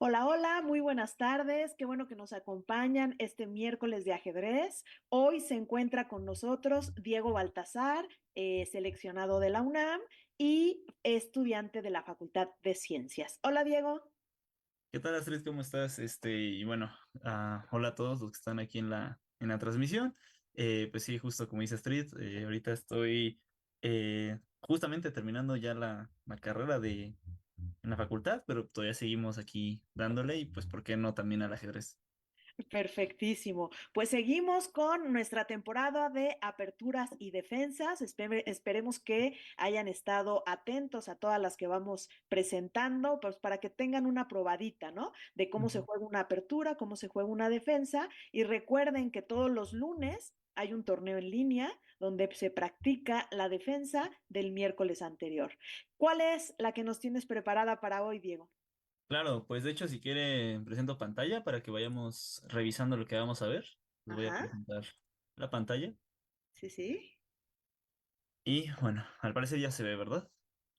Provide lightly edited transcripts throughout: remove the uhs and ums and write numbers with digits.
Hola, hola, muy buenas tardes. Qué bueno que nos acompañan este miércoles de ajedrez. Hoy se encuentra con nosotros Diego Baltazar, seleccionado de la UNAM y estudiante de la Facultad de Ciencias. Hola, Diego. ¿Qué tal, Astrid? ¿Cómo estás? Y bueno, hola a todos los que están aquí en la transmisión. Pues sí, justo como dice Astrid, ahorita estoy justamente terminando ya la carrera en la facultad, pero todavía seguimos aquí dándole y pues, ¿por qué no también al ajedrez? Perfectísimo. Pues seguimos con nuestra temporada de aperturas y defensas. Esperemos que hayan estado atentos a todas las que vamos presentando, pues para que tengan una probadita, ¿no? De cómo se Ujú. juega una apertura, cómo se juega una defensa. Y recuerden que todos los lunes hay un torneo en línea donde se practica la defensa del miércoles anterior. ¿Cuál es la que nos tienes preparada para hoy, Diego? Claro, pues de hecho, si quiere, presento pantalla para que vayamos revisando lo que vamos a ver. Les voy a Ajá, presentar la pantalla. sí, sí. Y bueno, al parecer ya se ve, ¿verdad?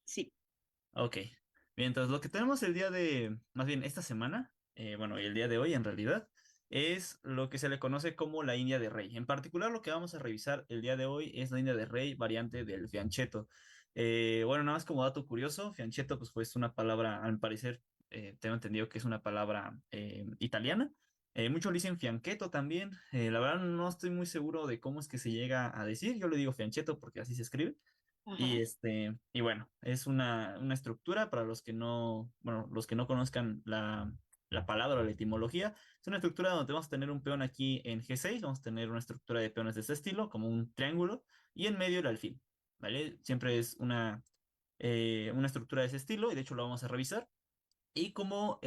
Sí. Ok, bien, entonces lo que tenemos más bien esta semana, bueno, y el día de hoy en realidad, es lo que se le conoce como la India de Rey. En particular, lo que vamos a revisar el día de hoy es la India de Rey, variante del fianchetto. Bueno, nada más como dato curioso, fianchetto pues fue una palabra, al parecer, tengo entendido que es una palabra italiana. Muchos le dicen fianchetto también. La verdad no estoy muy seguro de cómo es que se llega a decir. Yo le digo fianchetto porque así se escribe. Ajá. Y bueno, es una estructura para los que no, bueno, los que no conozcan la palabra o la etimología. Es una estructura donde vamos a tener un peón aquí en G6, vamos a tener una estructura de peones de este estilo, como un triángulo, y en medio el alfil, ¿vale? Siempre es una estructura de ese estilo, y de hecho lo vamos a revisar. Y como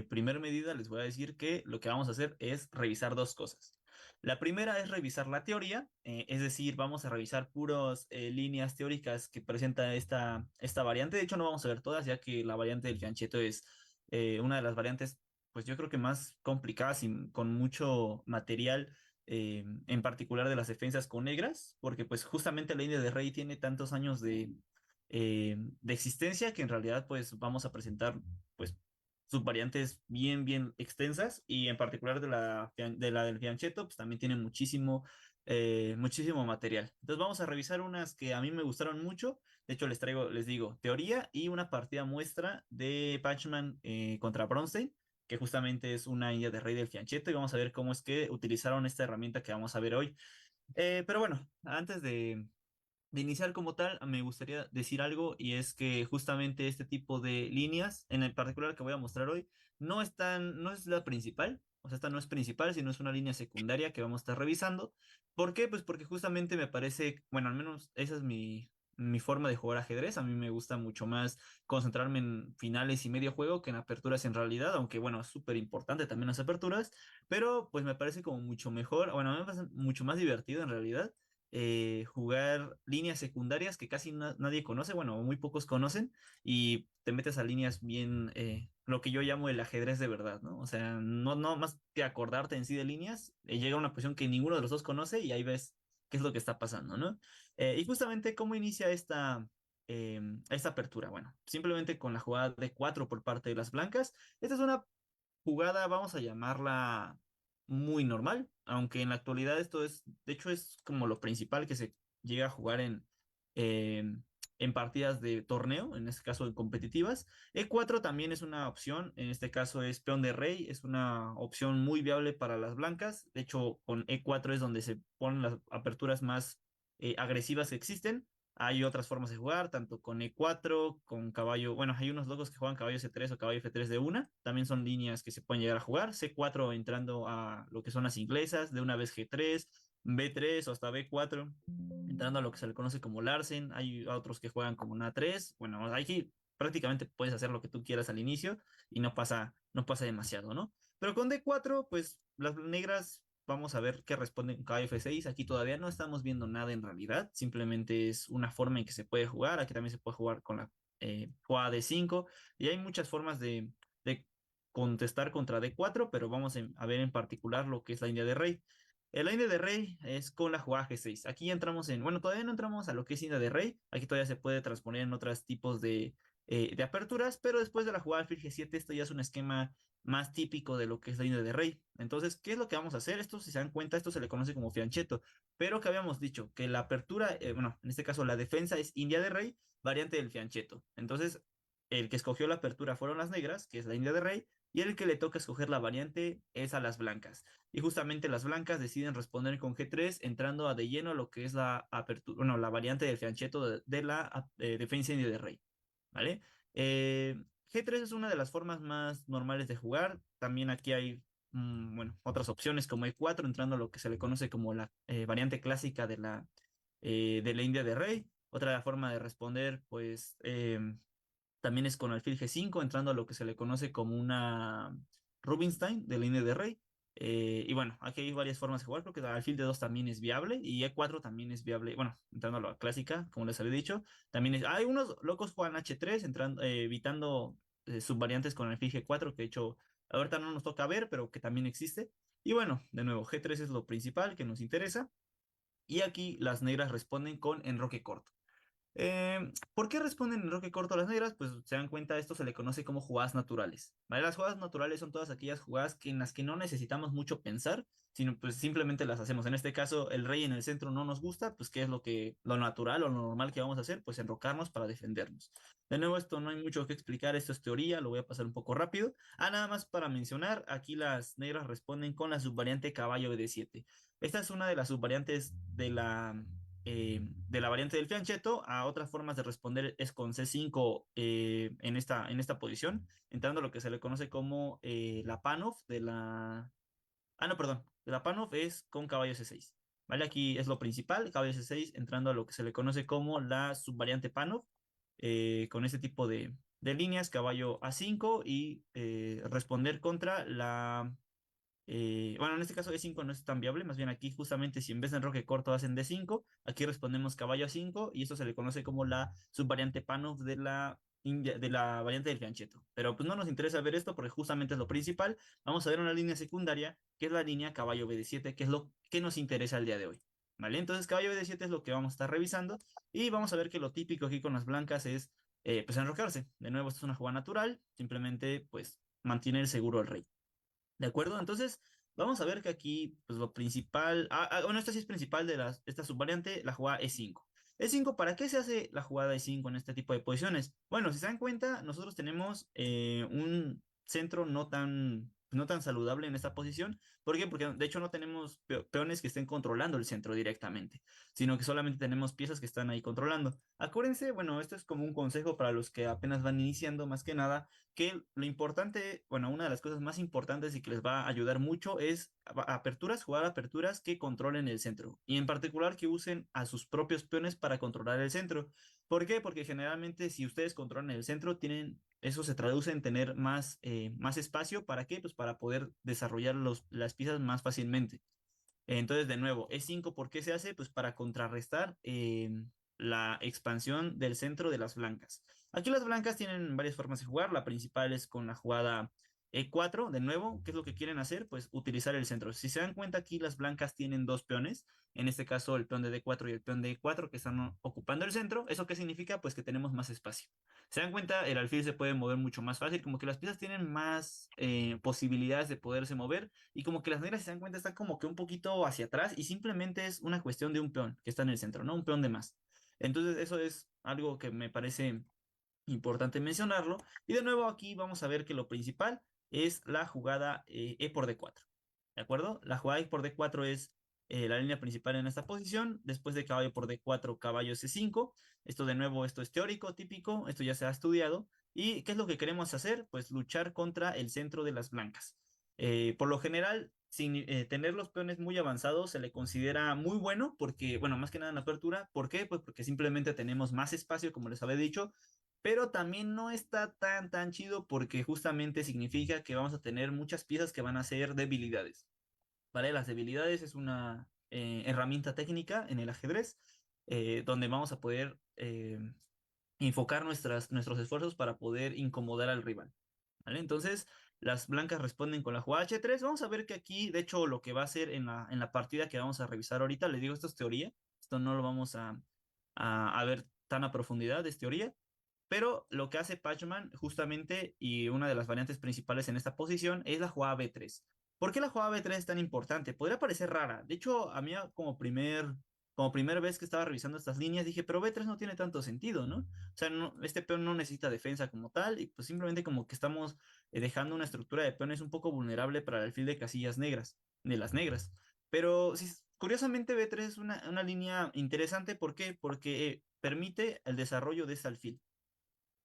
primer medida les voy a decir que lo que vamos a hacer es revisar dos cosas. La primera es revisar la teoría, es decir, vamos a revisar puras líneas teóricas que presenta esta variante. De hecho, no vamos a ver todas, ya que la variante del fianchetto es una de las variantes, pues yo creo que más complicadas y con mucho material, en particular de las defensas con negras, porque pues justamente la India de Rey tiene tantos años de existencia que en realidad pues vamos a presentar pues subvariantes bien extensas y en particular de la del fianchetto, pues también tiene muchísimo material. Entonces vamos a revisar unas que a mí me gustaron mucho. De hecho, les digo, teoría y una partida muestra de Pachman contra Bronstein, que justamente es una India de Rey del fianchetto y vamos a ver cómo es que utilizaron esta herramienta que vamos a ver hoy. Pero bueno, antes de iniciar como tal, me gustaría decir algo y es que justamente este tipo de líneas, en el particular que voy a mostrar hoy, no es la principal, o sea, esta no es principal, sino es una línea secundaria que vamos a estar revisando. ¿Por qué? Pues porque justamente me parece, bueno, al menos esa es mi forma de jugar ajedrez. A mí me gusta mucho más concentrarme en finales y medio juego que en aperturas en realidad, aunque bueno, es súper importante también las aperturas, pero pues me parece como mucho mejor, bueno, a mí me parece mucho más divertido en realidad jugar líneas secundarias que casi nadie conoce, bueno, muy pocos conocen, y te metes a líneas bien, lo que yo llamo el ajedrez de verdad, ¿no? O sea, no más que acordarte en sí de líneas, llega a una posición que ninguno de los dos conoce y ahí ves qué es lo que está pasando, ¿no? Y justamente cómo inicia esta apertura. Bueno, simplemente con la jugada de 4 por parte de las blancas. Esta es una jugada, vamos a llamarla muy normal, aunque en la actualidad de hecho, es como lo principal que se llega a jugar eh, en partidas de torneo, en este caso en competitivas. E4 también es una opción, en este caso es peón de rey, es una opción muy viable para las blancas. De hecho, con E4 es donde se ponen las aperturas más agresivas que existen. Hay otras formas de jugar, tanto con E4, con caballo. Bueno, hay unos locos que juegan caballo C3 o caballo F3 de una. También son líneas que se pueden llegar a jugar. C4 entrando a lo que son las inglesas, de una vez G3, B3 o hasta B4, entrando a lo que se le conoce como Larsen. Hay otros que juegan como una 3. Bueno, aquí prácticamente puedes hacer lo que tú quieras al inicio y no pasa demasiado, ¿no? Pero con D4, pues las negras vamos a ver qué responde con caballo F6. Aquí todavía no estamos viendo nada en realidad, simplemente es una forma en que se puede jugar. Aquí también se puede jugar con la jugada D5 y hay muchas formas de contestar contra D4, pero vamos a ver en particular lo que es la línea de rey. La línea de rey es con la jugada G6. Aquí ya entramos bueno, todavía no entramos a lo que es línea de rey. Aquí todavía se puede transponer en otros tipos de aperturas, pero después de la jugada alfil G7, esto ya es un esquema más típico de lo que es la línea de rey. Entonces, ¿qué es lo que vamos a hacer? Esto, si se dan cuenta, esto se le conoce como fianchetto, pero que habíamos dicho que la apertura, bueno, en este caso la defensa es India de rey, variante del fianchetto. Entonces, el que escogió la apertura fueron las negras, que es la India de rey, y el que le toca escoger la variante es a las blancas. Y justamente las blancas deciden responder con G3, entrando a de lleno a lo que es la apertura, bueno, la variante del fianchetto de la defensa India de rey. ¿Vale? Eh, G3 es una de las formas más normales de jugar. También aquí hay, bueno, otras opciones como E4, entrando a lo que se le conoce como la variante clásica de la India de Rey. Otra forma de responder, pues, también es con alfil G5, entrando a lo que se le conoce como una Rubinstein de línea de rey. Y bueno, aquí hay varias formas de jugar. Creo que alfil de 2 también es viable y E4 también es viable. Bueno, entrando a la clásica, como les había dicho. También hay unos locos juegan H3, entrando, evitando subvariantes con alfil G4, que de hecho ahorita no nos toca ver, pero que también existe. Y bueno, de nuevo, G3 es lo principal que nos interesa. Y aquí las negras responden con enroque corto. ¿Por qué responden en roque corto las negras? Pues se dan cuenta, esto se le conoce como jugadas naturales, ¿vale? Las jugadas naturales son todas aquellas jugadas en las que no necesitamos mucho pensar, sino pues simplemente las hacemos. En este caso, el rey en el centro no nos gusta, pues ¿qué es lo natural o lo normal que vamos a hacer? Pues enrocarnos para defendernos. De nuevo, esto no hay mucho que explicar, esto es teoría, lo voy a pasar un poco rápido. Nada más para mencionar, aquí las negras responden con la subvariante caballo de 7. Esta es una de las subvariantes de la variante del fianchetto. A otras formas de responder es con C5 en esta posición, entrando a lo que se le conoce como la Panov de la... Ah, no, perdón. De la Panov es con caballo C6. ¿Vale? Aquí es lo principal, caballo C6, entrando a lo que se le conoce como la subvariante Panov, con este tipo de líneas, caballo A5 y responder contra bueno, en este caso E5 no es tan viable, más bien aquí justamente si en vez de enroque corto hacen D5, aquí respondemos caballo A5 y esto se le conoce como la subvariante Panov de la variante del fianchetto. Pero pues no nos interesa ver esto porque justamente es lo principal. Vamos a ver una línea secundaria que es la línea caballo BD7, que es lo que nos interesa el día de hoy. ¿Vale? Entonces caballo BD7 es lo que vamos a estar revisando y vamos a ver que lo típico aquí con las blancas es pues enrocarse. De nuevo, esto es una jugada natural, simplemente pues mantener seguro el rey. ¿De acuerdo? Entonces, vamos a ver que aquí, pues lo principal, bueno, esta sí es principal esta subvariante, la jugada E5. E5, ¿para qué se hace la jugada E5 en este tipo de posiciones? Bueno, si se dan cuenta, nosotros tenemos un centro no tan saludable en esta posición. ¿Por qué? Porque de hecho no tenemos peones que estén controlando el centro directamente, sino que solamente tenemos piezas que están ahí controlando. Acuérdense, bueno, esto es como un consejo para los que apenas van iniciando, más que nada que lo importante, bueno, una de las cosas más importantes y que les va a ayudar mucho es jugar aperturas que controlen el centro y en particular que usen a sus propios peones para controlar el centro. ¿Por qué? Porque generalmente si ustedes controlan el centro, eso se traduce en tener más espacio. ¿Para qué? Pues para poder desarrollar las piezas más fácilmente. Entonces, de nuevo, E5, ¿por qué se hace? Pues para contrarrestar la expansión del centro de las blancas. Aquí las blancas tienen varias formas de jugar. La principal es con la jugada E4. De nuevo, ¿qué es lo que quieren hacer? Pues utilizar el centro. Si se dan cuenta, aquí las blancas tienen dos peones. En este caso, el peón de D4 y el peón de E4 que están ocupando el centro. ¿Eso qué significa? Pues que tenemos más espacio. Se dan cuenta, el alfil se puede mover mucho más fácil, como que las piezas tienen más posibilidades de poderse mover y como que las negras, si se dan cuenta, están como que un poquito hacia atrás y simplemente es una cuestión de un peón que está en el centro, ¿no? Un peón de más. Entonces eso es algo que me parece importante mencionarlo. Y de nuevo aquí vamos a ver que lo principal es la jugada E por D4. ¿De acuerdo? La jugada E por D4 es la línea principal en esta posición. Después de caballo por D4, caballo C5. Esto de nuevo, esto es teórico, típico. Esto ya se ha estudiado. ¿Y qué es lo que queremos hacer? Pues luchar contra el centro de las blancas. Por lo general, sin tener los peones muy avanzados, se le considera muy bueno porque, bueno, más que nada en la apertura. ¿Por qué? Pues porque simplemente tenemos más espacio, como les había dicho, pero también no está tan chido porque justamente significa que vamos a tener muchas piezas que van a ser debilidades. ¿vale? Las debilidades es una herramienta técnica en el ajedrez donde vamos a poder enfocar nuestros esfuerzos para poder incomodar al rival, ¿vale? Entonces, las blancas responden con la jugada H3. Vamos a ver que aquí, de hecho, lo que va a hacer en la partida que vamos a revisar ahorita, les digo, esto es teoría, esto no lo vamos a ver tan a profundidad, es teoría, pero lo que hace Pachman justamente y una de las variantes principales en esta posición es la jugada B3. ¿Por qué la jugada B3 es tan importante? Podría parecer rara. De hecho, a mí como primera vez que estaba revisando estas líneas dije, pero B3 no tiene tanto sentido, ¿no? O sea, este peón no necesita defensa como tal y pues simplemente como que estamos dejando una estructura de peones un poco vulnerable para el alfil de casillas negras, de las negras. Pero sí, curiosamente B3 es una línea interesante. ¿Por qué? Porque permite el desarrollo de ese alfil.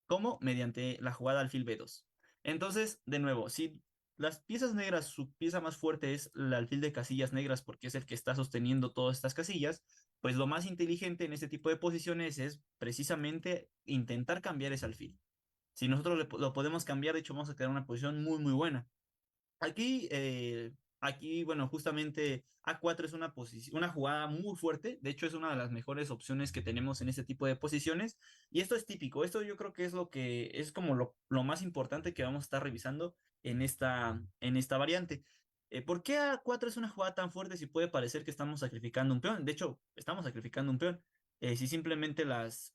¿Cómo? Mediante la jugada alfil B2. Entonces, de nuevo, si las piezas negras, su pieza más fuerte es el alfil de casillas negras porque es el que está sosteniendo todas estas casillas, pues lo más inteligente en este tipo de posiciones es precisamente intentar cambiar ese alfil. Si nosotros lo podemos cambiar, de hecho vamos a crear una posición muy, muy buena. Aquí, bueno, justamente A4 es una posición, una jugada muy fuerte. De hecho, es una de las mejores opciones que tenemos en este tipo de posiciones. Y esto es típico. Esto yo creo que es lo que es como lo más importante que vamos a estar revisando en esta variante. ¿Por qué A4 es una jugada tan fuerte si puede parecer que estamos sacrificando un peón? De hecho, estamos sacrificando un peón. Si simplemente las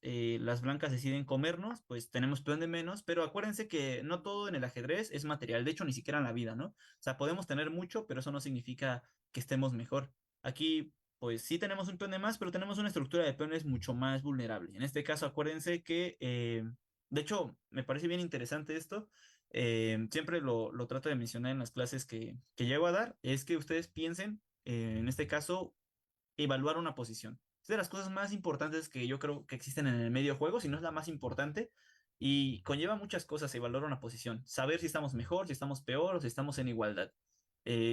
blancas deciden comernos, pues tenemos peón de menos, pero acuérdense que no todo en el ajedrez es material, de hecho ni siquiera en la vida, ¿no? O sea, podemos tener mucho, pero eso no significa que estemos mejor. Aquí, pues sí tenemos un peón de más, pero tenemos una estructura de peones mucho más vulnerable. En este caso, acuérdense que, de hecho, me parece bien interesante esto. Siempre lo trato de mencionar en las clases que llego a dar, es que ustedes piensen, en este caso, evaluar una posición. Es de las cosas más importantes que yo creo que existen en el medio juego, si no es la más importante, y conlleva muchas cosas evaluar una posición. Saber si estamos mejor, si estamos peor o si estamos en igualdad.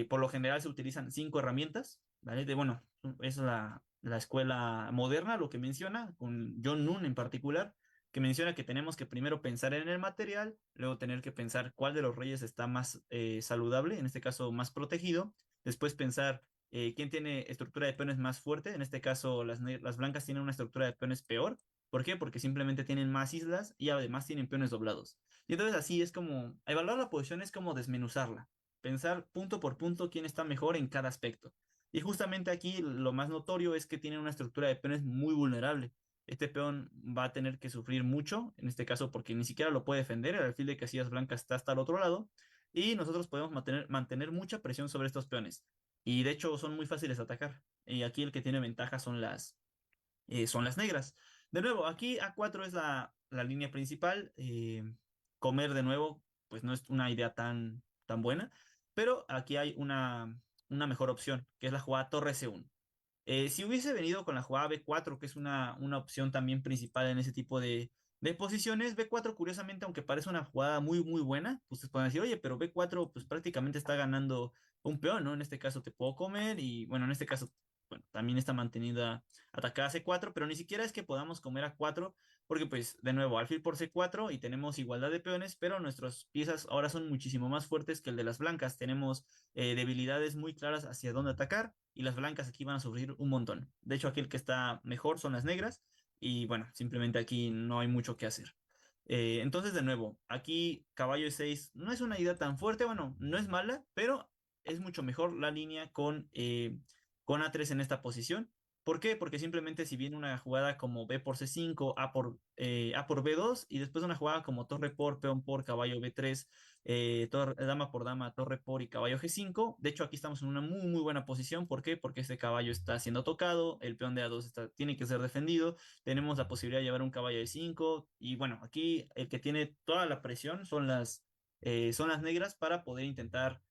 Por lo general se utilizan 5 herramientas, ¿vale? Bueno, es la escuela moderna lo que menciona, con John Noon en particular, que menciona que tenemos que primero pensar en el material, luego tener que pensar cuál de los reyes está más saludable, en este caso más protegido, después pensar quién tiene estructura de peones más fuerte. En este caso, las blancas tienen una estructura de peones peor. ¿Por qué? Porque simplemente tienen más islas y además tienen peones doblados. Y entonces así es como, evaluar la posición es como desmenuzarla, pensar punto por punto quién está mejor en cada aspecto. Y justamente aquí lo más notorio es que tienen una estructura de peones muy vulnerable. Este peón va a tener que sufrir mucho, en este caso porque ni siquiera lo puede defender, el alfil de casillas blancas está hasta el otro lado, y nosotros podemos mantener mucha presión sobre estos peones. Y de hecho son muy fáciles de atacar. Y aquí el que tiene ventaja son las negras. De nuevo, aquí A4 es la línea principal. Comer de nuevo, pues no es una idea tan buena. Pero aquí hay una mejor opción, que es la jugada torre C1. Si hubiese venido con la jugada B4, que es una opción también principal en ese tipo de posiciones, B4 curiosamente, aunque parece una jugada muy, muy buena, ustedes pueden decir, oye, pero B4 pues prácticamente está ganando un peón, ¿no? En este caso te puedo comer y bueno, en este caso, bueno, también está mantenida atacada C4, pero ni siquiera es que podamos comer a 4, porque pues de nuevo, alfil por C4 y tenemos igualdad de peones, pero nuestras piezas ahora son muchísimo más fuertes que el de las blancas. Tenemos debilidades muy claras hacia dónde atacar y las blancas aquí van a sufrir un montón. De hecho, aquí el que está mejor son las negras y bueno, simplemente aquí no hay mucho que hacer. Entonces, de nuevo, aquí caballo E6 no es una idea tan fuerte, bueno, no es mala, pero es mucho mejor la línea con A3 en esta posición. ¿Por qué? Porque simplemente si viene una jugada como B por C5, A por B2 y después una jugada como torre por, peón por, caballo B3, dama por dama, torre por y caballo G5. De hecho, aquí estamos en una muy, muy buena posición. ¿Por qué? Porque este caballo está siendo tocado, el peón de A2 tiene que ser defendido, tenemos la posibilidad de llevar un caballo de 5 y bueno, aquí el que tiene toda la presión son las negras para poder intentar,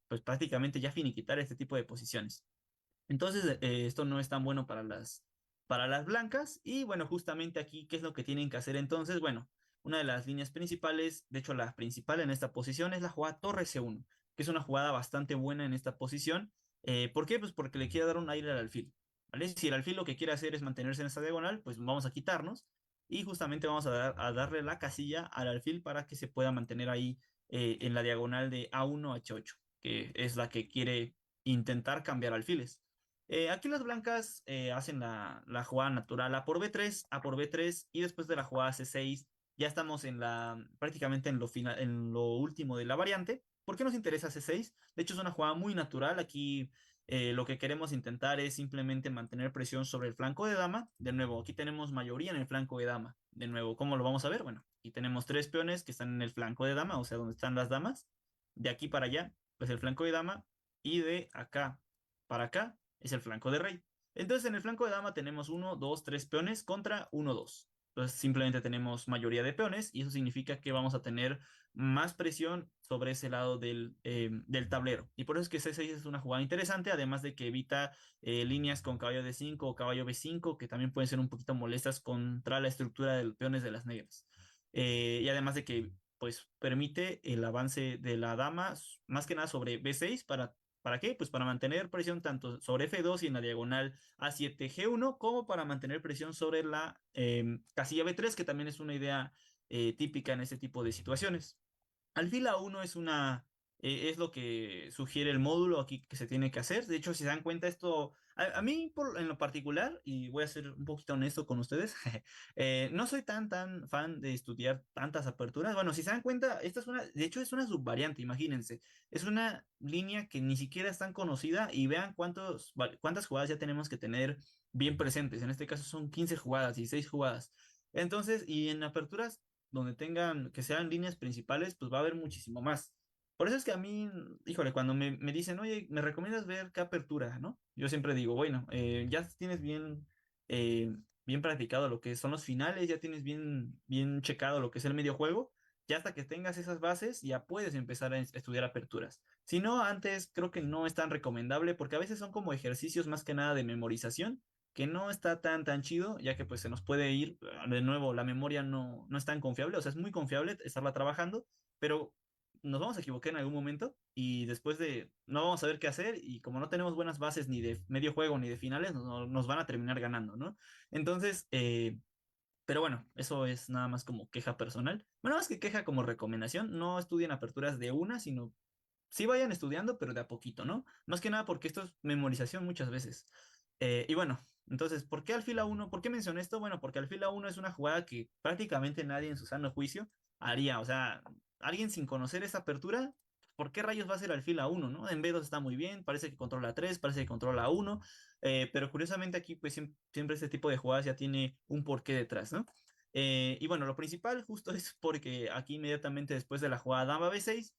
pues prácticamente ya finiquitar este tipo de posiciones. Entonces, esto no es tan bueno para las blancas. Y bueno, justamente aquí, ¿qué es lo que tienen que hacer entonces? Bueno, una de las líneas principales, de hecho la principal en esta posición es la jugada torre C1, que es una jugada bastante buena en esta posición. ¿Por qué? Pues porque le quiere dar un aire al alfil, ¿vale? Si el alfil lo que quiere hacer es mantenerse en esta diagonal, pues vamos a quitarnos y justamente vamos a darle la casilla al alfil para que se pueda mantener ahí en la diagonal de A1 a H8, que es la que quiere intentar cambiar alfiles. Aquí las blancas hacen la jugada natural A por B3, A por B3 y después de la jugada C6 ya estamos prácticamente en lo último de la variante. ¿Por qué nos interesa C6? De hecho es una jugada muy natural. Aquí lo que queremos intentar es simplemente mantener presión sobre el flanco de dama. De nuevo, aquí tenemos mayoría en el flanco de dama. De nuevo, ¿cómo lo vamos a ver? Bueno, aquí tenemos tres peones que están en el flanco de dama, o sea, donde están las damas. De aquí para allá, pues el flanco de dama y de acá para acá es el flanco de rey. Entonces en el flanco de dama tenemos uno, dos, tres peones contra uno, dos. Entonces simplemente tenemos mayoría de peones y eso significa que vamos a tener más presión sobre ese lado del tablero. Y por eso es que C6 es una jugada interesante, además de que evita líneas con caballo D5 o caballo B5, que también pueden ser un poquito molestas contra la estructura de los peones de las negras. Y además de que pues permite el avance de la dama más que nada sobre B6 ¿para qué? Pues para mantener presión tanto sobre F2 y en la diagonal A7 G1 como para mantener presión sobre la casilla B3, que también es una idea típica en este tipo de situaciones. Alfil A1 es lo que sugiere el módulo aquí que se tiene que hacer. De hecho, si se dan cuenta, esto, a mí en lo particular, y voy a ser un poquito honesto con ustedes, no soy tan fan de estudiar tantas aperturas. Bueno, si se dan cuenta, esta es de hecho es una subvariante, imagínense. Es una línea que ni siquiera es tan conocida y vean cuántas jugadas ya tenemos que tener bien presentes. En este caso son 15 jugadas y 6 jugadas. Entonces, y en aperturas donde que sean líneas principales, pues va a haber muchísimo más. Por eso es que a mí, híjole, cuando me dicen, oye, ¿me recomiendas ver qué apertura, no? Yo siempre digo, bueno, ya tienes eh, bien practicado lo que son los finales, ya tienes bien checado lo que es el medio juego, ya hasta que tengas esas bases, ya puedes empezar a estudiar aperturas. Si no, antes creo que no es tan recomendable porque a veces son como ejercicios más que nada de memorización que no está tan chido, ya que pues se nos puede ir, de nuevo, la memoria no es tan confiable, o sea, es muy confiable estarla trabajando, pero nos vamos a equivocar en algún momento y después no vamos a saber qué hacer y como no tenemos buenas bases ni de medio juego ni de finales, nos van a terminar ganando, ¿no? Entonces, pero bueno, eso es nada más como queja personal. Bueno, más que queja como recomendación, no estudien aperturas de una, sino sí vayan estudiando, pero de a poquito, ¿no? Más que nada porque esto es memorización muchas veces. Y bueno, entonces, ¿por qué alfil A1? ¿Por qué mencioné esto? Bueno, porque alfil A1 es una jugada que prácticamente nadie en su sano juicio haría. O sea, alguien sin conocer esa apertura, ¿por qué rayos va a ser alfil A1, no? En B2 está muy bien, parece que controla 3, parece que controla 1, pero curiosamente aquí pues siempre este tipo de jugadas ya tiene un porqué detrás, ¿no? Y bueno, lo principal justo es porque aquí inmediatamente después de la jugada dama B6,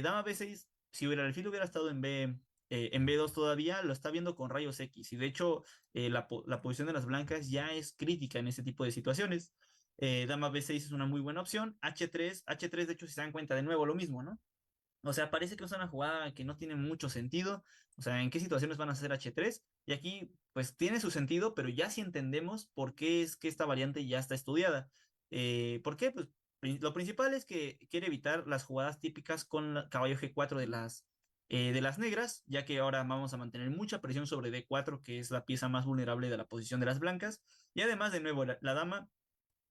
dama B6, si el alfil hubiera estado en B2 todavía, lo está viendo con rayos X. Y de hecho, la posición de las blancas ya es crítica en ese tipo de situaciones. Dama B6 es una muy buena opción. H3 de hecho, si se dan cuenta, de nuevo lo mismo, ¿no? O sea, parece que es una jugada que no tiene mucho sentido. O sea, ¿en qué situaciones van a hacer H3? Y aquí, pues tiene su sentido, pero ya sí entendemos por qué es que esta variante ya está estudiada. ¿Por qué? Pues lo principal es que quiere evitar las jugadas típicas con caballo G4 de las negras, ya que ahora vamos a mantener mucha presión sobre D4, que es la pieza más vulnerable de la posición de las blancas. Y además, de nuevo, la dama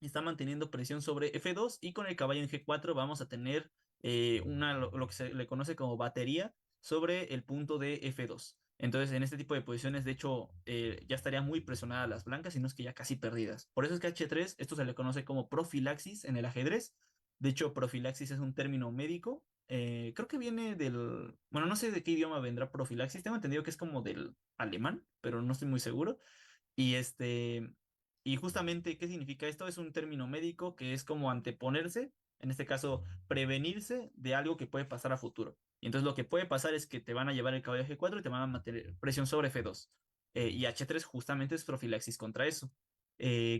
está manteniendo presión sobre F2 y con el caballo en G4 vamos a tener lo que se le conoce como batería sobre el punto de F2. Entonces, en este tipo de posiciones, de hecho, ya estarían muy presionadas las blancas, y no es que ya casi perdidas. Por eso es que H3, esto se le conoce como profilaxis en el ajedrez. De hecho, profilaxis es un término médico. Creo que viene bueno, no sé de qué idioma vendrá profilaxis. Tengo entendido que es como del alemán, pero no estoy muy seguro. Y y justamente, ¿qué significa esto? Es un término médico que es como anteponerse, en este caso, prevenirse de algo que puede pasar a futuro. Y entonces lo que puede pasar es que te van a llevar el caballo G4 y te van a mantener presión sobre F2. Y H3 justamente es profilaxis contra eso.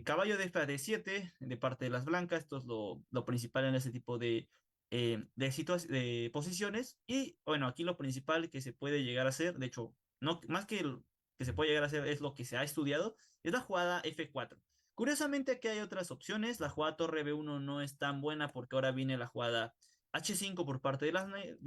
Caballo de D7 de parte de las blancas, esto es lo principal en ese tipo de posiciones. Y bueno, aquí lo principal que se puede llegar a hacer, de hecho, no, más que que se puede llegar a hacer es lo que se ha estudiado, es la jugada F4. Curiosamente aquí hay otras opciones, la jugada torre B1 no es tan buena porque ahora viene la jugada H5 por parte de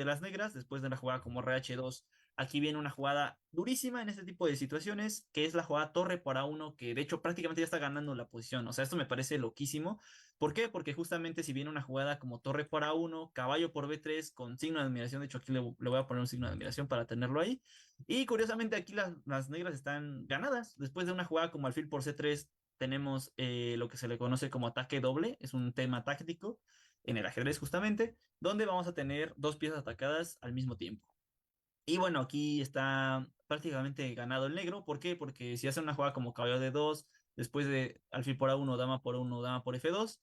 las negras, después de la jugada como RH2 Aquí viene una jugada durísima en este tipo de situaciones, que es la jugada torre por A1, que de hecho prácticamente ya está ganando la posición. O sea, esto me parece loquísimo. ¿Por qué? Porque justamente si viene una jugada como torre por A1, caballo por B3 con signo de admiración, de hecho aquí le voy a poner un signo de admiración para tenerlo ahí. Y curiosamente aquí las negras están ganadas. Después de una jugada como alfil por C3, tenemos lo que se le conoce como ataque doble, es un tema táctico en el ajedrez justamente, donde vamos a tener dos piezas atacadas al mismo tiempo. Y bueno, aquí está prácticamente ganado el negro. ¿Por qué? Porque si hace una jugada como caballo de 2 después de alfil por A1, dama por 1, dama por F2,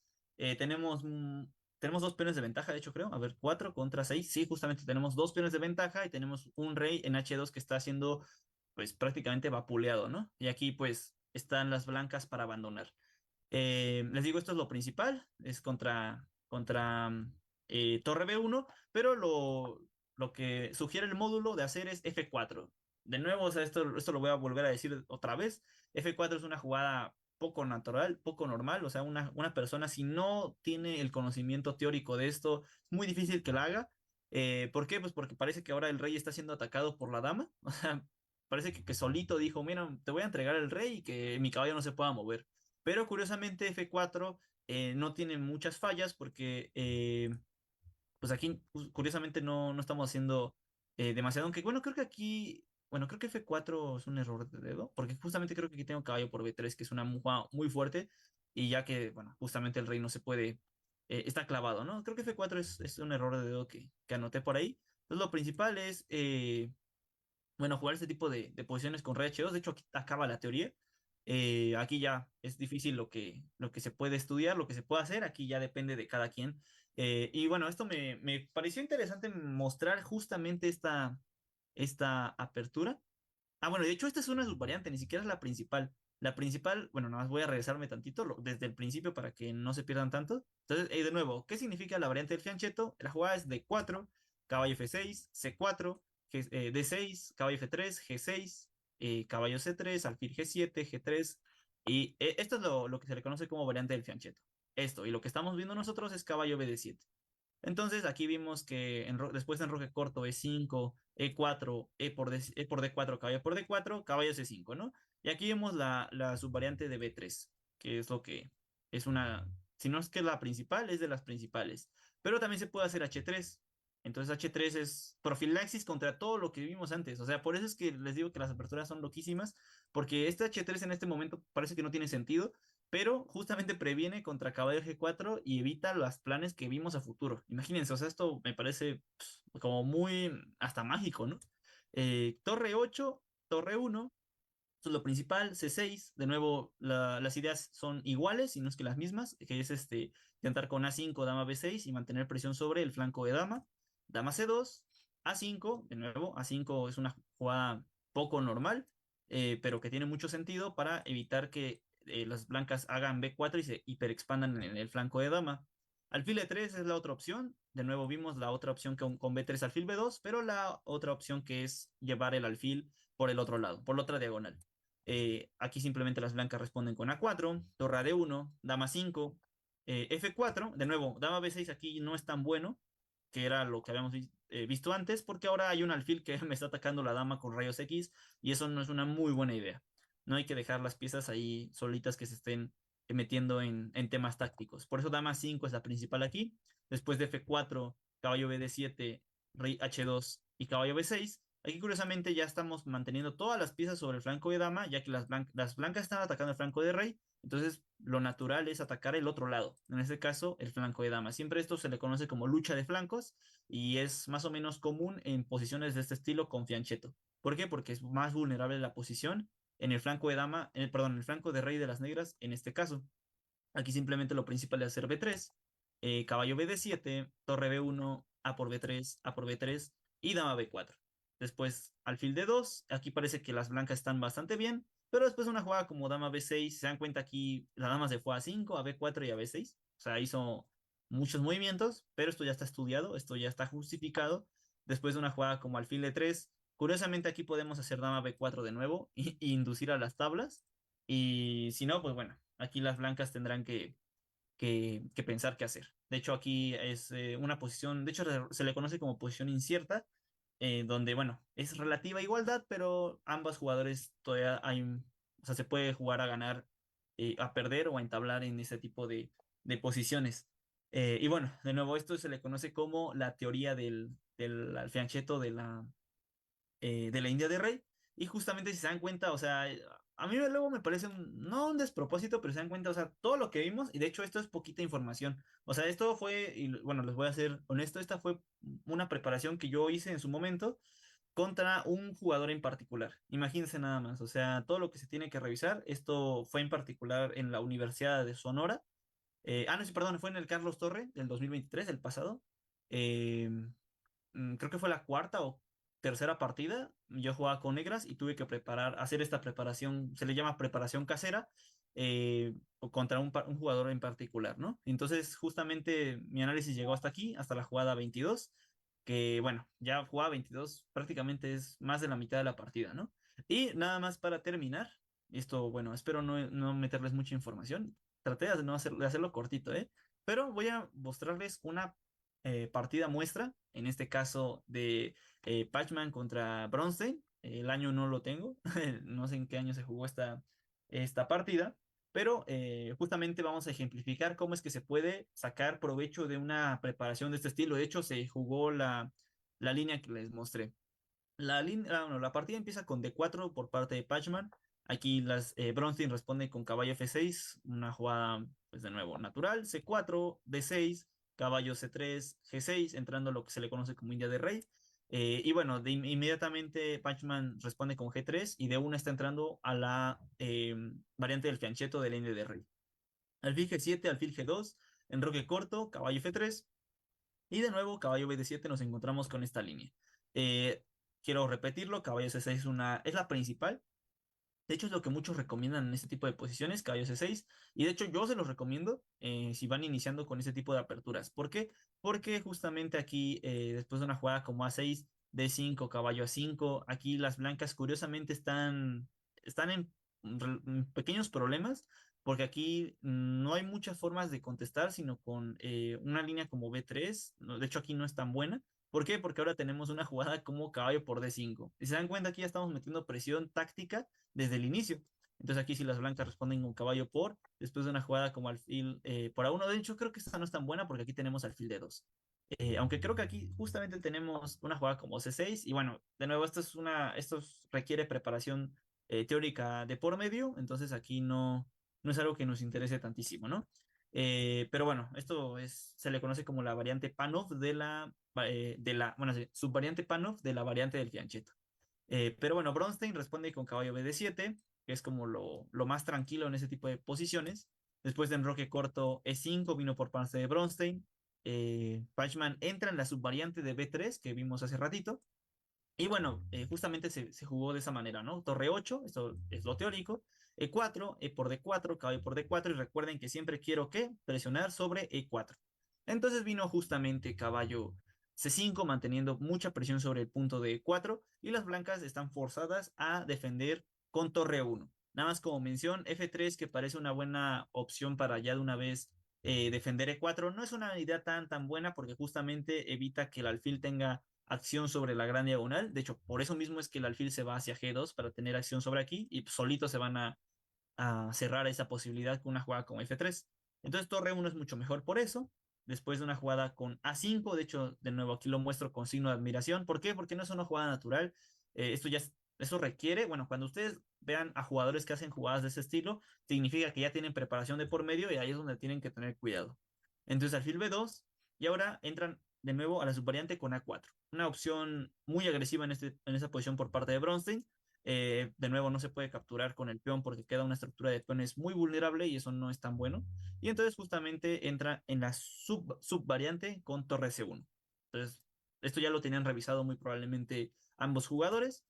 tenemos dos peones de ventaja, de hecho creo. A ver, 4 contra 6. Sí, justamente tenemos dos peones de ventaja y tenemos un rey en H2 que está siendo pues prácticamente vapuleado, ¿no? Y aquí pues están las blancas para abandonar. Les digo, esto es lo principal, es contra torre B1, pero lo que sugiere el módulo de hacer es F4. De nuevo, o sea, esto lo voy a volver a decir otra vez. F4 es una jugada poco natural, poco normal, o sea, una persona si no tiene el conocimiento teórico de esto, es muy difícil que la haga. ¿Por qué? Pues porque parece que ahora el rey está siendo atacado por la dama, o sea, parece que solito dijo, mira, te voy a entregar el rey y que mi caballo no se pueda mover. Pero curiosamente F4 no tiene muchas fallas porque pues aquí curiosamente no estamos haciendo demasiado. Aunque bueno, creo que aquí, bueno, creo que F4 es un error de dedo porque justamente creo que aquí tengo caballo por B3 que es una jugada muy fuerte y ya que, bueno, justamente el rey no se puede, está clavado, ¿no? Creo que F4 es un error de dedo que anoté por ahí. Entonces lo principal es bueno, jugar este tipo de posiciones con rey H2. De hecho, aquí acaba la teoría. Aquí ya es difícil lo que se puede estudiar, lo que se puede hacer. Aquí ya depende de cada quien. Y bueno, esto me pareció interesante mostrar justamente esta apertura. Ah, bueno, de hecho, esta es una subvariante, ni siquiera es la principal. La principal, bueno, nada más voy a regresarme tantito desde el principio para que no se pierdan tanto. Entonces, de nuevo, ¿qué significa la variante del fianchetto? La jugada es D4, caballo F6, C4, D6, caballo F3, G6, caballo C3, alfil G7, G3. Y esto es lo que se le conoce como variante del fianchetto. Esto, y lo que estamos viendo nosotros es caballo BD7. Entonces aquí vimos que después de enroque corto E5, E4, E por D4, caballo por D4, caballo C5, ¿no? Y aquí vemos la subvariante de B3, que es lo que es una, si no es que la principal, es de las principales. Pero también se puede hacer H3. Entonces H3 es profilaxis contra todo lo que vimos antes. O sea, por eso es que les digo que las aperturas son loquísimas, porque este H3 en este momento parece que no tiene sentido, pero justamente previene contra caballo G4 y evita los planes que vimos a futuro. Imagínense, o sea, esto me parece como muy hasta mágico, ¿no? Torre 8, torre 1, eso es lo principal, C6, de nuevo las ideas son iguales, y no es que las mismas, que es intentar con A5, dama B6 y mantener presión sobre el flanco de dama, dama C2, A5, de nuevo, A5 es una jugada poco normal, pero que tiene mucho sentido para evitar que las blancas hagan B4 y se hiperexpandan en el flanco de dama. Alfil E3 es la otra opción, de nuevo vimos la otra opción con B3 alfil B2, pero la otra opción que es llevar el alfil por el otro lado, por la otra diagonal. Aquí simplemente las blancas responden con A4, torre a D1, dama 5, F4. De nuevo, dama B6 aquí no es tan bueno, que era lo que habíamos visto antes, porque ahora hay un alfil que me está atacando la dama con rayos X y eso no es una muy buena idea. No hay que dejar las piezas ahí solitas que se estén metiendo en temas tácticos. Por eso dama 5 es la principal aquí. Después de F4, caballo BD7, rey H2 y caballo B6. Aquí curiosamente ya estamos manteniendo todas las piezas sobre el flanco de dama, ya que las blancas están atacando el flanco de rey, entonces lo natural es atacar el otro lado, en este caso el flanco de dama. Siempre esto se le conoce como lucha de flancos y es más o menos común en posiciones de este estilo con fianchetto. ¿Por qué? Porque es más vulnerable la posición en el flanco de dama, perdón, en el flanco de rey de las negras en este caso. Aquí simplemente lo principal es hacer B3, caballo BD7, torre B1, A por B3, A por B3 y dama B4. Después alfil D2, aquí parece que las blancas están bastante bien, pero después de una jugada como dama B6, se dan cuenta aquí la dama se fue a 5, a B4 y a B6, o sea, hizo muchos movimientos, pero esto ya está estudiado, esto ya está justificado. Después de una jugada como alfil D3, curiosamente aquí podemos hacer dama B4 de nuevo y inducir a las tablas, y si no, pues bueno, aquí las blancas tendrán que pensar qué hacer. De hecho, aquí es una posición, de hecho se le conoce como posición incierta, donde, bueno, es relativa igualdad, pero ambos jugadores todavía hay, o sea, se puede jugar a ganar, a perder o a entablar en ese tipo de posiciones. Y bueno, de nuevo, esto se le conoce como la teoría del fianchetto de la India de Rey. Y justamente si se dan cuenta, o sea, a mí luego me parece no un despropósito, pero se dan cuenta, o sea, todo lo que vimos, y de hecho esto es poquita información. O sea, esto fue, y bueno, les voy a ser honesto, esta fue una preparación que yo hice en su momento contra un jugador en particular. Imagínense nada más, o sea, todo lo que se tiene que revisar, esto fue en particular en la Universidad de Sonora. No, sí, perdón, fue en el Carlos Torre del 2023, el pasado. Eh, Creo que fue la cuarta o tercera partida. Yo jugaba con negras y tuve que hacer esta preparación, se le llama preparación casera, contra un jugador en particular, ¿no? Entonces, justamente mi análisis llegó hasta aquí, hasta la jugada 22, que bueno, ya jugada 22 prácticamente es más de la mitad de la partida, ¿no? Y nada más para terminar, esto, bueno, espero no meterles mucha información. Traté de, no hacer, de hacerlo cortito, ¿eh? Pero voy a mostrarles una partida muestra, en este caso de Pachman contra Bronstein. El año no lo tengo, no sé en qué año se jugó esta partida, pero justamente vamos a ejemplificar cómo es que se puede sacar provecho de una preparación de este estilo. De hecho, se jugó la línea que les mostré. Bueno, la partida empieza con D4 por parte de Pachman. Aquí Bronstein responde con caballo F6, una jugada, pues de nuevo, natural. C4, D6, caballo C3, G6, entrando a lo que se le conoce como India de Rey. Y bueno, inmediatamente Pachman responde con G3 y de una está entrando a la variante del fianchetto de la India de Rey. Alfil G7, alfil G2, enroque corto, caballo F3, y de nuevo, caballo B7 nos encontramos con esta línea. Eh, Quiero repetirlo, caballo C6 es la principal. De hecho, es lo que muchos recomiendan en este tipo de posiciones, caballo C6. Y de hecho, yo se los recomiendo si van iniciando con este tipo de aperturas. ¿Por qué? Porque justamente aquí, después de una jugada como A6, D5, caballo A5, aquí las blancas curiosamente están en pequeños problemas, porque aquí no hay muchas formas de contestar, sino con una línea como B3. De hecho, aquí no es tan buena. ¿Por qué? Porque ahora tenemos una jugada como caballo por D5. Si se dan cuenta, aquí ya estamos metiendo presión táctica desde el inicio. Entonces aquí si las blancas responden con caballo por, después de una jugada como alfil por A1, de hecho creo que esta no es tan buena porque aquí tenemos alfil de 2. Aunque creo que aquí justamente tenemos una jugada como C6 y bueno, de nuevo esto requiere preparación teórica de por medio, entonces aquí no es algo que nos interese tantísimo, ¿no? Pero bueno, se le conoce como la variante Panov bueno, sí, subvariante Panov de la variante del fianchetto. Pero bueno, Bronstein responde con caballo BD7, que es como lo más tranquilo en ese tipo de posiciones. Después de enroque corto E5 vino por parte de Bronstein. Pachman entra en la subvariante de B3 que vimos hace ratito. Y bueno, justamente se jugó de esa manera, ¿no? Torre 8, esto es lo teórico. E4, E por D4, caballo por D4. Y recuerden que siempre quiero que presionar sobre E4. Entonces vino justamente caballo C5, manteniendo mucha presión sobre el punto de E4. Y las blancas están forzadas a defender con torre 1. Nada más como mención, F3, que parece una buena opción para ya de una vez defender E4, no es una idea tan buena porque justamente evita que el alfil tenga acción sobre la gran diagonal. De hecho, por eso mismo es que el alfil se va hacia G2 para tener acción sobre aquí y solitos se van a cerrar esa posibilidad con una jugada con F3. Entonces, torre 1 es mucho mejor por eso. Después de una jugada con A5, de hecho, de nuevo aquí lo muestro con signo de admiración. ¿Por qué? Porque no es una jugada natural. Eso requiere, bueno, cuando ustedes vean a jugadores que hacen jugadas de ese estilo, significa que ya tienen preparación de por medio y ahí es donde tienen que tener cuidado. Entonces, alfil B2 y ahora entran de nuevo a la subvariante con A4. Una opción muy agresiva en esa posición por parte de Bronstein. De nuevo, no se puede capturar con el peón porque queda una estructura de peones muy vulnerable y eso no es tan bueno. Y entonces justamente entra en la subvariante con torre C1. Entonces, esto ya lo tenían revisado muy probablemente ambos jugadores.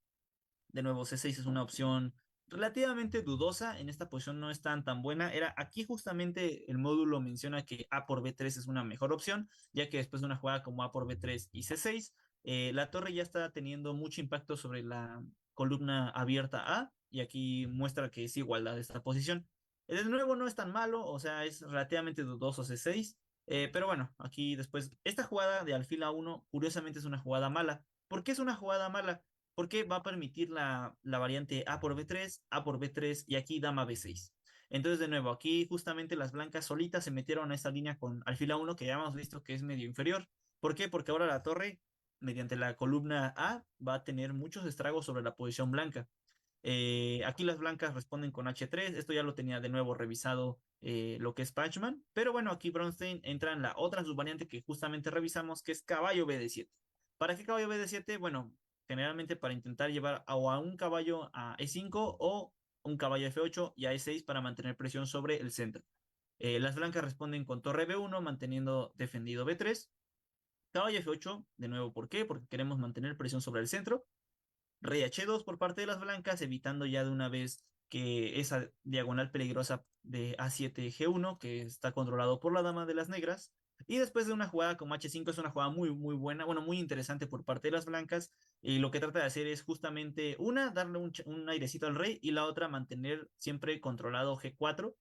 De nuevo, C6 es una opción relativamente dudosa. En esta posición no es tan buena. Aquí justamente el módulo menciona que A por B3 es una mejor opción, ya que después de una jugada como A por B3 y C6, la torre ya está teniendo mucho impacto sobre la columna abierta A, y aquí muestra que es igualdad de esta posición. De nuevo, no es tan malo, o sea, es relativamente dudoso C6. Pero bueno, aquí después, esta jugada de alfil A1, curiosamente es una jugada mala. ¿Por qué es una jugada mala? Porque va a permitir la variante A por B3, A por B3 y aquí dama B6. Entonces, de nuevo, aquí justamente las blancas solitas se metieron a esta línea con alfil A1 que ya hemos visto que es medio inferior. ¿Por qué? Porque ahora la torre, mediante la columna A, va a tener muchos estragos sobre la posición blanca. Aquí las blancas responden con H3. Esto ya lo tenía de nuevo revisado lo que es Pachman. Pero bueno, aquí Bronstein entra en la otra subvariante que justamente revisamos, que es caballo BD7. ¿Para qué caballo BD7? Bueno, generalmente para intentar llevar a un caballo a E5 o un caballo F8 y a E6 para mantener presión sobre el centro. Las blancas responden con torre B1, manteniendo defendido B3. Caballo F8, de nuevo, ¿por qué? Porque queremos mantener presión sobre el centro. Rey H2 por parte de las blancas, evitando ya de una vez que esa diagonal peligrosa de A7 G1, que está controlado por la dama de las negras. Y después de una jugada como H5 es una jugada muy, muy buena, bueno, muy interesante por parte de las blancas. Y lo que trata de hacer es justamente una, darle un airecito al rey y la otra mantener siempre controlado G4.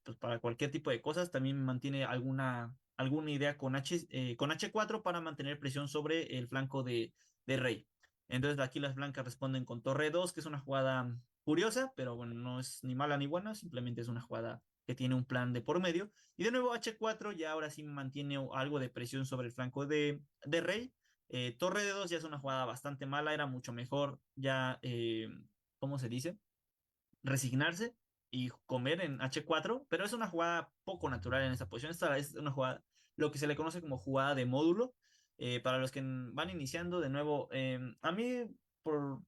Pues para cualquier tipo de cosas, también mantiene alguna idea con H4 para mantener presión sobre el flanco de rey. Entonces aquí las blancas responden con torre 2, que es una jugada curiosa, pero bueno, no es ni mala ni buena, simplemente es una jugada que tiene un plan de por medio. Y de nuevo H4 ya ahora sí mantiene algo de presión sobre el flanco de rey. Torre de 2 ya es una jugada bastante mala, era mucho mejor ya, ¿cómo se dice? Resignarse y comer en H4, pero es una jugada poco natural en esta posición. Esta es una jugada, lo que se le conoce como jugada de módulo. Para los que van iniciando, de nuevo, a mí, por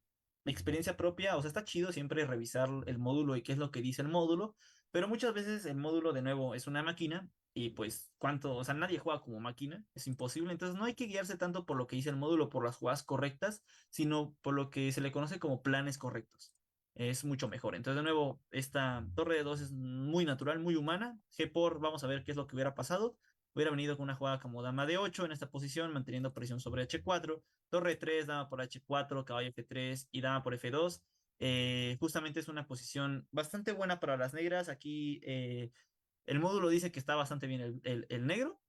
experiencia propia, o sea, está chido siempre revisar el módulo y qué es lo que dice el módulo, pero muchas veces el módulo, de nuevo, es una máquina y pues, o sea, nadie juega como máquina, es imposible. Entonces, no hay que guiarse tanto por lo que dice el módulo, por las jugadas correctas, sino por lo que se le conoce como planes correctos. Es mucho mejor. Entonces, de nuevo, esta torre de 2 es muy natural, muy humana. G por, vamos a ver qué es lo que hubiera pasado. Hubiera venido con una jugada como dama de 8 en esta posición, manteniendo presión sobre H4, torre 3, dama por H4, caballo F3 y dama por F2. Justamente es una posición bastante buena para las negras. Aquí el módulo dice que está bastante bien el negro.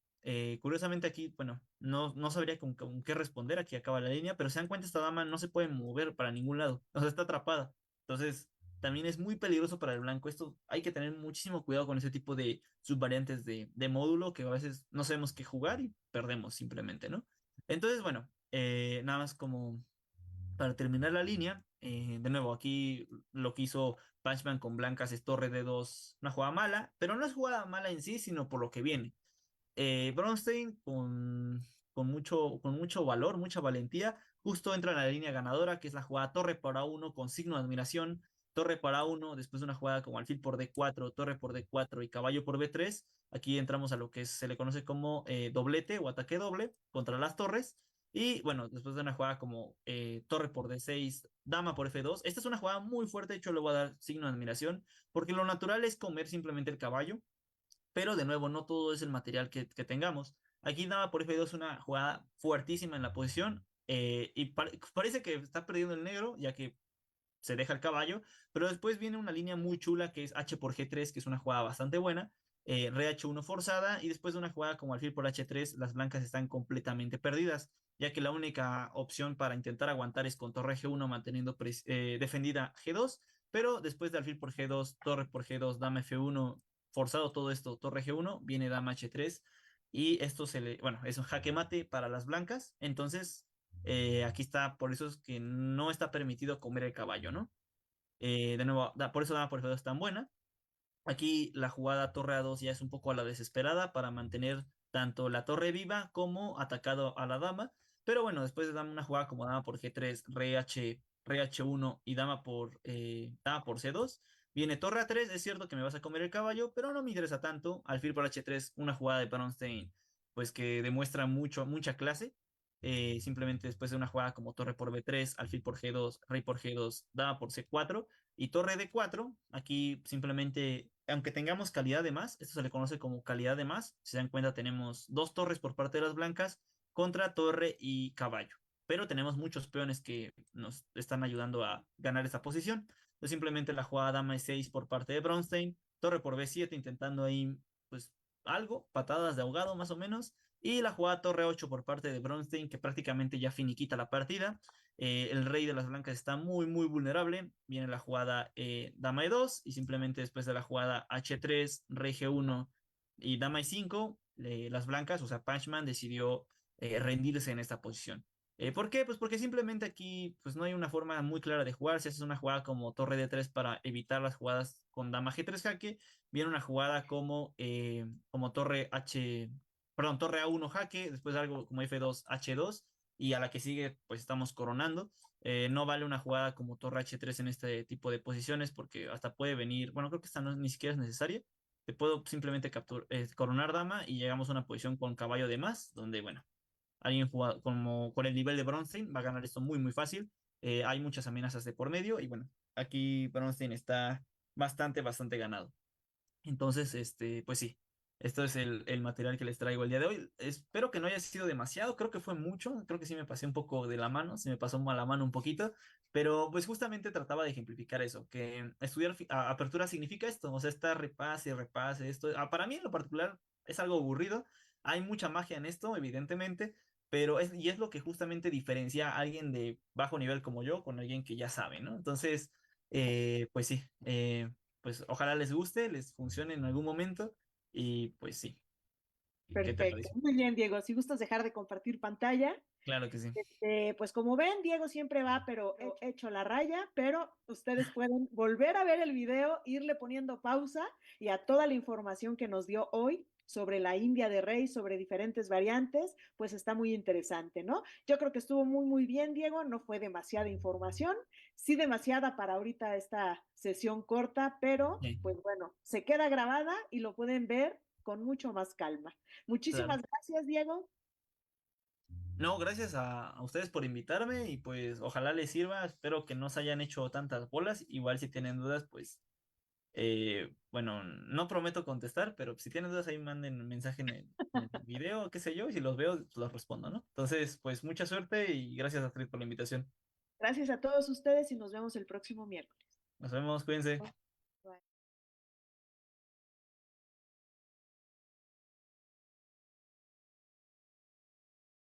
Curiosamente aquí, bueno, no sabría con qué responder, aquí acaba la línea, pero se dan cuenta, esta dama no se puede mover para ningún lado, o sea, está atrapada. Entonces, también es muy peligroso para el blanco. Esto hay que tener muchísimo cuidado con ese tipo de subvariantes de módulo que a veces no sabemos qué jugar y perdemos simplemente, ¿no? Entonces, bueno, nada más como para terminar la línea, de nuevo, aquí lo que hizo Punchman con blancas es torre de 2, una jugada mala, pero no es jugada mala en sí, sino por lo que viene. Bronstein con mucho valor, mucha valentía, justo entra en la línea ganadora, que es la jugada torre para uno con signo de admiración, torre para uno, después de una jugada como alfil por D4, torre por D4 y caballo por B3. Aquí entramos a lo que se le conoce como doblete o ataque doble contra las torres. Y bueno, después de una jugada como torre por D6, dama por F2, esta es una jugada muy fuerte, de hecho le voy a dar signo de admiración, porque lo natural es comer simplemente el caballo, pero de nuevo, no todo es el material que tengamos. Aquí dama por F2 una jugada fuertísima en la posición, y parece que está perdiendo el negro, ya que se deja el caballo, pero después viene una línea muy chula que es H por G3, que es una jugada bastante buena, Re H1 forzada, y después de una jugada como alfil por H3, las blancas están completamente perdidas, ya que la única opción para intentar aguantar es con torre G1 manteniendo defendida G2, pero después de alfil por G2, torre por G2, dama F1, forzado todo esto, torre G1, viene dama H3, y esto bueno, es un jaque mate para las blancas, entonces aquí está, por eso es que no está permitido comer el caballo, ¿no? De nuevo, por eso dama por F2 es tan buena. Aquí la jugada torre A2 ya es un poco a la desesperada para mantener tanto la torre viva como atacado a la dama. Pero bueno, después de dama una jugada como dama por G3, re H1 y dama por C2. Viene torre A3, es cierto que me vas a comer el caballo, pero no me interesa tanto. Alfil por H3, una jugada de Bronstein, pues que demuestra mucha clase. Simplemente después de una jugada como torre por B3, alfil por G2, rey por G2, dama por C4 y torre D4. Aquí simplemente, aunque tengamos calidad de más, esto se le conoce como calidad de más. Si se dan cuenta, tenemos dos torres por parte de las blancas contra torre y caballo. Pero tenemos muchos peones que nos están ayudando a ganar esta posición. Entonces simplemente la jugada dama E6 por parte de Bronstein, torre por B7 intentando ahí, pues algo, patadas de ahogado más o menos. Y la jugada torre 8 por parte de Bronstein, que prácticamente ya finiquita la partida. El rey de las blancas está muy, muy vulnerable. Viene la jugada dama e2 y simplemente después de la jugada h3, rey g1 y dama e5, las blancas, o sea, Pachman decidió rendirse en esta posición. ¿Por qué? Pues porque simplemente aquí pues no hay una forma muy clara de jugar. Si haces una jugada como torre d3 para evitar las jugadas con dama g3 jaque, viene una jugada como torre perdón, torre A1 jaque, después algo como F2 H2 y a la que sigue pues estamos coronando. No vale una jugada como torre H3 en este tipo de posiciones porque hasta puede venir, bueno, creo que esta no, ni siquiera es necesaria. Te puedo simplemente coronar dama y llegamos a una posición con caballo de más, donde, bueno, alguien juega, como con el nivel de Bronstein va a ganar esto muy, muy fácil. Hay muchas amenazas de por medio y bueno, aquí Bronstein está bastante, bastante ganado. Entonces, pues sí, esto es el material que les traigo el día de hoy. Espero que no haya sido demasiado, creo que fue mucho, creo que sí me pasé un poco de la mano, se me pasó mal la mano un poquito, pero pues justamente trataba de ejemplificar eso, que estudiar apertura significa esto, o sea, estar repase, repase, esto. Para mí en lo particular es algo aburrido, hay mucha magia en esto, evidentemente, pero y es lo que justamente diferencia a alguien de bajo nivel como yo con alguien que ya sabe, ¿no? Entonces, pues sí. Pues ojalá les guste, les funcione en algún momento y pues sí, ¿qué te Perfecto. parece? Muy bien, Diego. Si gustas dejar de compartir pantalla. Claro que sí. Pues como ven, Diego siempre va, pero hecho la raya, pero ustedes pueden volver a ver el video, irle poniendo pausa y a toda la información que nos dio hoy sobre la India de Rey, sobre diferentes variantes, pues está muy interesante, ¿no? Yo creo que estuvo muy, muy bien, Diego, no fue demasiada información, sí demasiada para ahorita esta sesión corta, pero Sí, pues bueno, se queda grabada y lo pueden ver con mucho más calma. claro. Muchísimas gracias, Diego. No, gracias a ustedes por invitarme y pues ojalá les sirva. Espero que no se hayan hecho tantas bolas. Igual si tienen dudas, pues bueno, no prometo contestar, pero si tienen dudas ahí manden un mensaje en el video, qué sé yo, y si los veo, pues, los respondo, ¿no? Entonces, pues mucha suerte y gracias a Astrid por la invitación. Gracias a todos ustedes y nos vemos el próximo miércoles. Nos vemos, cuídense.